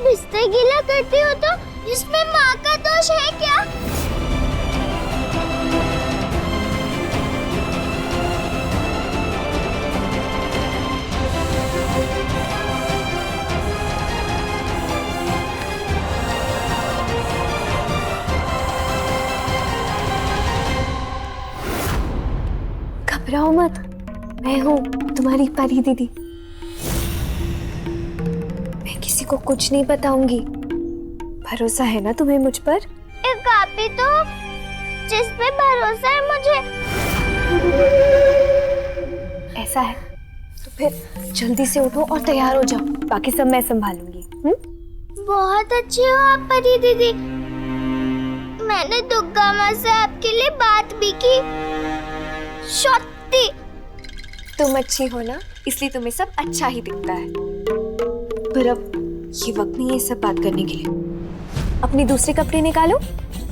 बिस्तर गीला करती हो तो इसमें माँ का दोष है क्या? घबराओ मत, मैं हूँ तुम्हारी परी दीदी। मैं किसी को कुछ नहीं बताऊंगी। भरोसा है ना तुम्हें मुझ पर? एक आप ही तो जिस पे भरोसा है मुझे। ऐसा है तो फिर जल्दी से उठो और तैयार हो जाओ, बाकी सब मैं संभालूंगी। बहुत अच्छी हो आप परी दीदी। मैंने दुर्गा माँ से आपके लिए बात भी की। सत्य तुम अच्छी हो ना, इसलिए तुम्हें सब अच्छा ही दिखता है। पर अब ये वक्त नहीं है ये सब बात करने के लिए। अपने दूसरे कपड़े निकालो,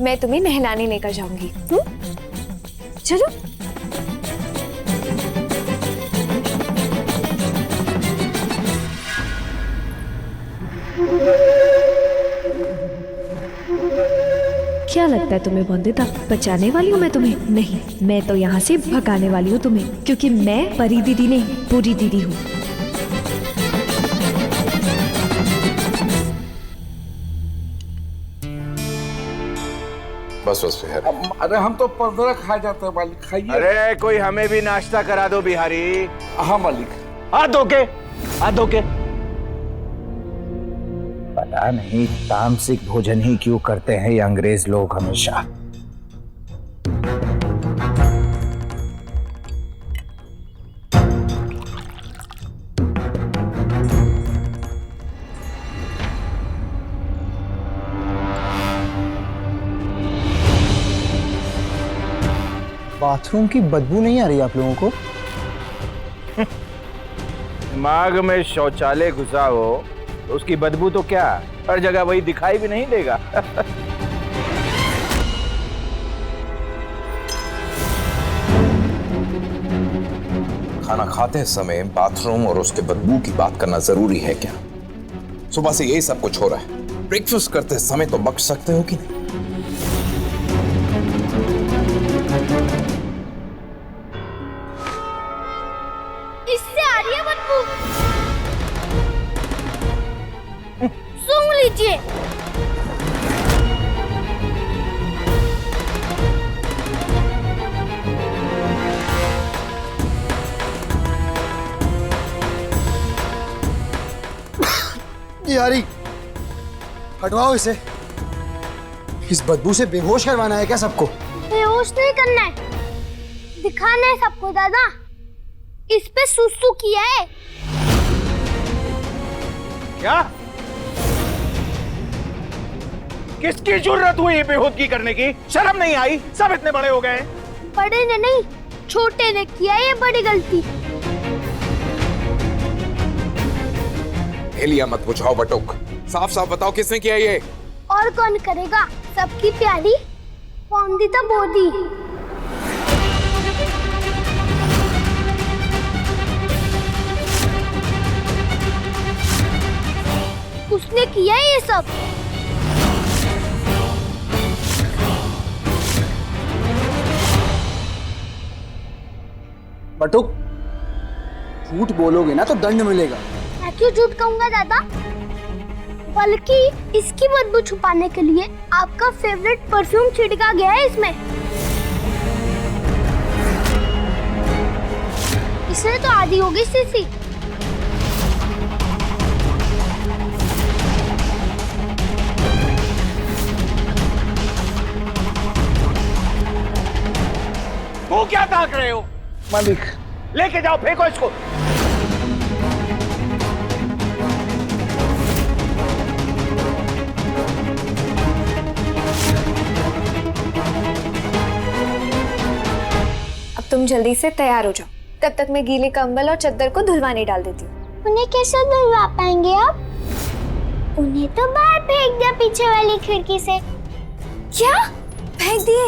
मैं तुम्हें नहलाने लेकर जाऊंगी। चलो। क्या लगता है तुम्हें वंदिता, बचाने वाली हूँ मैं तुम्हें? नहीं, मैं तो यहाँ से भगाने वाली हूँ तुम्हें, क्योंकि मैं परी दीदी नहीं, पूरी दीदी हूँ। बस बस बिहारी। अरे हम तो 15 खा जाते हैं मालिक, खाइए। अरे कोई हमें भी नाश्ता करा दो बिहारी। हाँ मालिक। हाथ धो के, हाथ धो के। पता नहीं तामसिक भोजन ही क्यों करते हैं ये अंग्रेज लोग हमेशा। बाथरूम की बदबू नहीं आ रही आप लोगों को? दिमाग में शौचालय घुसा हो तो उसकी बदबू तो क्या, हर जगह वही दिखाई भी नहीं देगा। खाना खाते समय बाथरूम और उसके बदबू की बात करना जरूरी है क्या? सुबह से यही सब कुछ हो रहा है, ब्रेकफास्ट करते समय तो बच सकते हो कि नहीं? इससे आ रही है बदबू। सूंघ लीजिए। यारी हटवाओ इसे। इस बदबू से बेहोश करवाना है क्या सबको? बेहोश नहीं करना है, दिखाना है सबको दादा। इस पे सुसु किया है। क्या? किसकी जरूरत हुई बेहूदगी करने की? शर्म नहीं आई? सब इतने बड़े हो गए। बड़े ने नहीं, छोटे ने किया ये बड़ी गलती। हेलिया मत बुझाओ बटुक, साफ साफ बताओ किसने किया ये? और कौन करेगा? सबकी प्यारी वंदिता बोदी। उसने किया ये सब। बटुक, झूठ बोलोगे ना तो दंड मिलेगा। मैं क्यों झूठ कहूंगा दादा? बल्कि इसकी बदबू छुपाने के लिए आपका फेवरेट परफ्यूम छिड़का गया है इसमें। इसने तो आदी होगी सीसी। वो क्या ताक रहे हो? मालिक लेके जाओ, फेंको इसको। अब तुम जल्दी से तैयार हो जाओ, तब तक मैं गीले कंबल और चद्दर को धुलवाने डाल देती हूँ। उन्हें कैसे धुलवा पाएंगे आप? उन्हें तो बाहर फेंक दिया पीछे वाली खिड़की से। क्या फेंक दिए?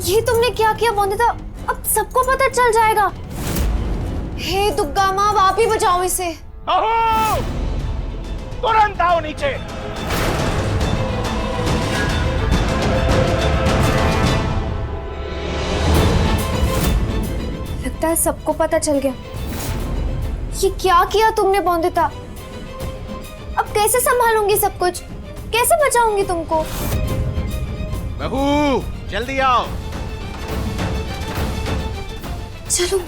ये तुमने क्या किया वंदिता? अब सबको पता चल जाएगा। हे दुर्गा माँ, आप ही बचाओ इसे। तुरंत आओ नीचे। लगता है सबको पता चल गया। ये क्या किया तुमने बॉन्दिता? अब कैसे संभालूंगी सब कुछ? कैसे बचाऊंगी तुमको? बहू जल्दी आओ। चलो।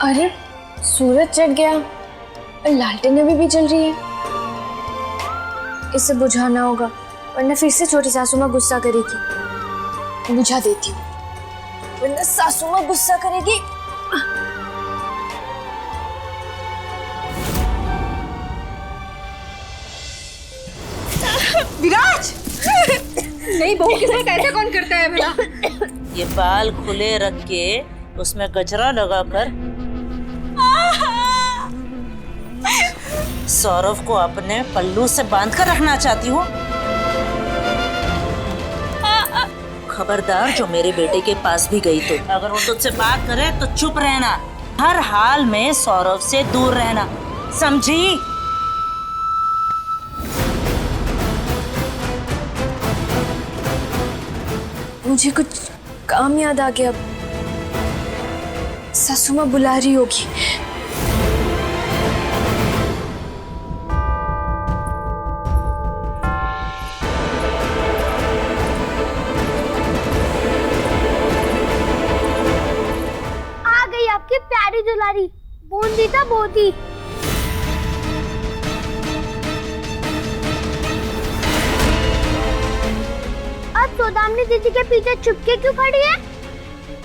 अरे सूरज चढ़ गया और लालटेन अभी भी जल रही है। इसे बुझाना होगा वरना फिर से छोटी सासू माँ गुस्सा करेगी। बुझा देती हूँ वरना सासू माँ गुस्सा करेगी। विराज नहीं, बहू के साथ ऐसा कौन करता है भला? ये बाल खुले रख के उसमें गजरा लगाकर सौरभ को अपने पल्लू से बांध कर रखना चाहती हूँ। खबरदार, जो मेरे बेटे के पास भी गई तो अगर वो तुझसे बात करे तो चुप रहना, हर हाल में सौरभ से दूर रहना, समझी? मुझे कुछ काम याद आ गया। सासू माँ बुला रही होगी। आ गई आपकी प्यारी दुलारी बूंदीता बोती। अब सौदामिनी दीदी के पीछे चुपके क्यों खड़ी है?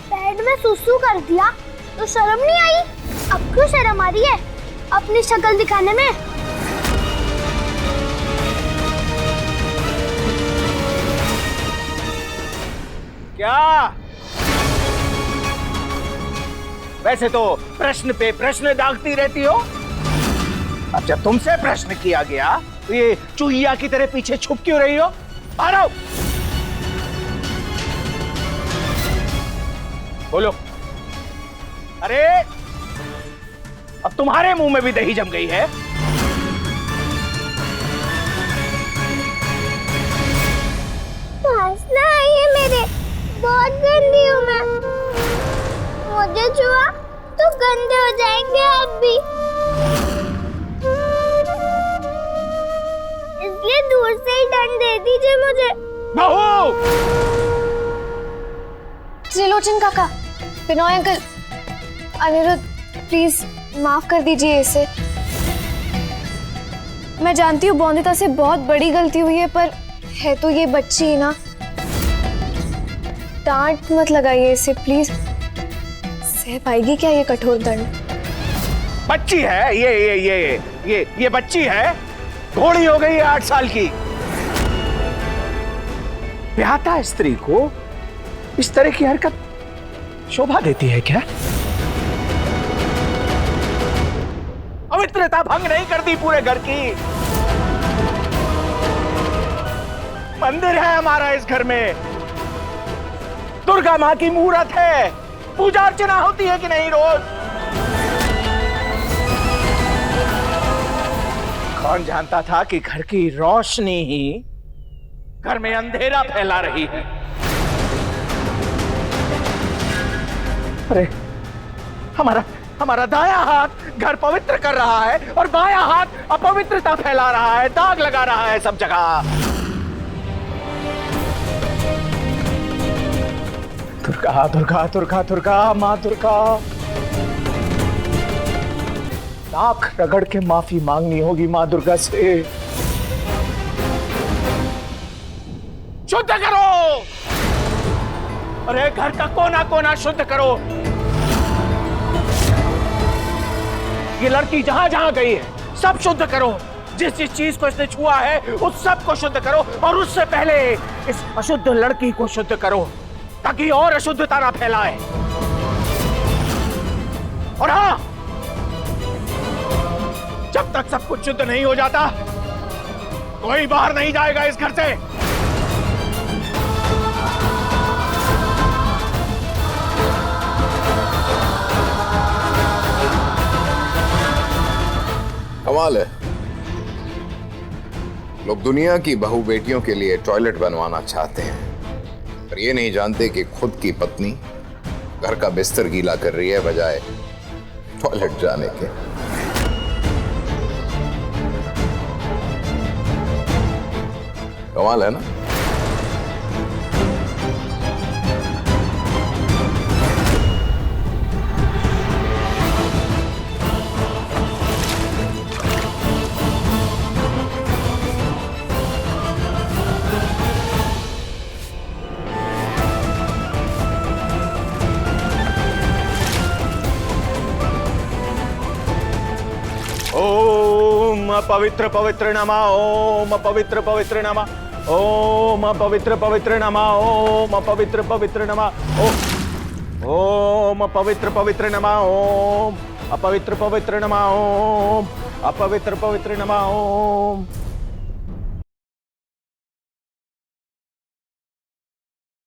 बेड में सुसु कर दिया तो शर्म नहीं आई? अब क्यों शर्म आ रही है अपनी शक्ल दिखाने में? क्या? वैसे तो प्रश्न पे प्रश्न दागती रहती हो। अब जब तुमसे प्रश्न किया गया तो ये चूहिया की तरह पीछे छुप क्यों रही हो? आ रहा बोलो। अरे अब तुम्हारे मुंह में भी दही जम गई है। हंसना है मेरे, बहुत गंदी हूँ मैं। मुझे छुआ तो गंदे हो जाएंगे आप भी, इसलिए दूर से ही दंड दे दीजिए मुझे। बहू! त्रिलोचन काका, बिनोय अंकल, अनिरुद्ध, प्लीज माफ कर दीजिए इसे। मैं जानती हूँ बॉन्दिता से बहुत बड़ी गलती हुई है, पर है तो ये बच्ची ही ना। डांट मत लगाइए इसे प्लीज। सह पाएगी क्या ये कठोर दंड? बच्ची है ये बच्ची है, घोड़ी हो गई है 8 साल की। ब्याहता स्त्री को इस तरह की हरकत शोभा देती है क्या? पवित्रता भंग नहीं करती पूरे घर की। मंदिर है हमारा इस घर में, दुर्गा माँ की मूर्त है, पूजा अर्चना होती है कि नहीं रोज? कौन जानता था कि घर की रोशनी ही घर में अंधेरा फैला रही है। अरे हमारा दायां हाथ घर पवित्र कर रहा है और बायां हाथ अपवित्रता फैला रहा है, दाग लगा रहा है सब जगह। दुर्गा दुर्गा दुर्गा दुर्गा माँ दुर्गा, नाक रगड़ के माफी मांगनी होगी माँ दुर्गा से। शुद्ध करो, अरे घर का कोना कोना शुद्ध करो। ये लड़की जहां जहां गई है सब शुद्ध करो। जिस जिस चीज को इसने छुआ है उस सब को शुद्ध करो, और उससे पहले इस अशुद्ध लड़की को शुद्ध करो। ताकि और अशुद्धता ना फैलाए। और हाँ, जब तक सब कुछ शुद्ध नहीं हो जाता कोई बाहर नहीं जाएगा इस घर से। कमाल है, लोग दुनिया की बहू बेटियों के लिए टॉयलेट बनवाना चाहते हैं, पर ये नहीं जानते कि खुद की पत्नी घर का बिस्तर गीला कर रही है बजाय टॉयलेट जाने के। कमाल है ना? ओम पवित्र पवित्र नमः, ओम पवित्र पवित्र नमः, ओम पवित्र पवित्र नमः, ओम पवित्र पवित्र नमः, ओम पवित्र पवित्र नमः, ओम अपवित्र पवित्र नमः, ओम अपवित्र पवित्र नमः, ओम